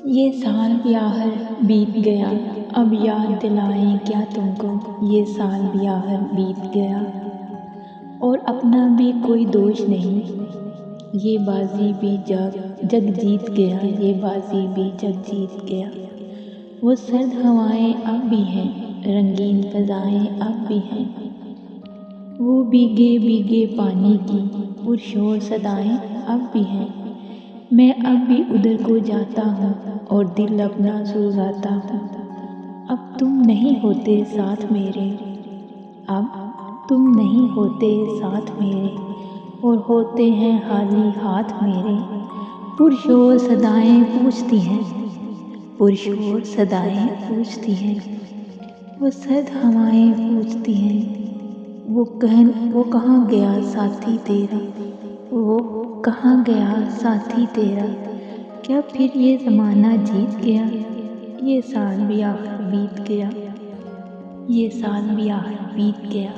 یہ سال بھی آخر بیت گیا، اب یاد دلائیں کیا تم کو، یہ سال بھی آخر بیت گیا، اور اپنا بھی کوئی دوش نہیں، یہ بازی بھی جگ جیت گیا، یہ بازی بھی جگ جیت گیا۔ وہ سرد ہوائیں اب بھی ہیں، رنگین فضائیں اب بھی ہیں، وہ بھیگے بھیگے پانی کی پرشور صدائیں اب بھی ہیں۔ میں اب بھی ادھر کو جاتا ہوں اور دل اپنا سوزاتا ہوں، اب تم نہیں ہوتے ساتھ میرے، اب تم نہیں ہوتے ساتھ میرے، اور ہوتے ہیں خالی ہاتھ میرے۔ پرشور صدائیں پوچھتی ہیں، پرشور صدائیں پوچھتی ہیں، وہ سرد ہوائیں پوچھتی ہیں، وہ کہاں گیا ساتھی تیرا، وہ کہاں گیا ساتھی تیرا۔ کیا پھر یہ زمانہ جیت گیا، یہ سال بھی آخر بیت گیا، یہ سال بھی آخر بیت گیا۔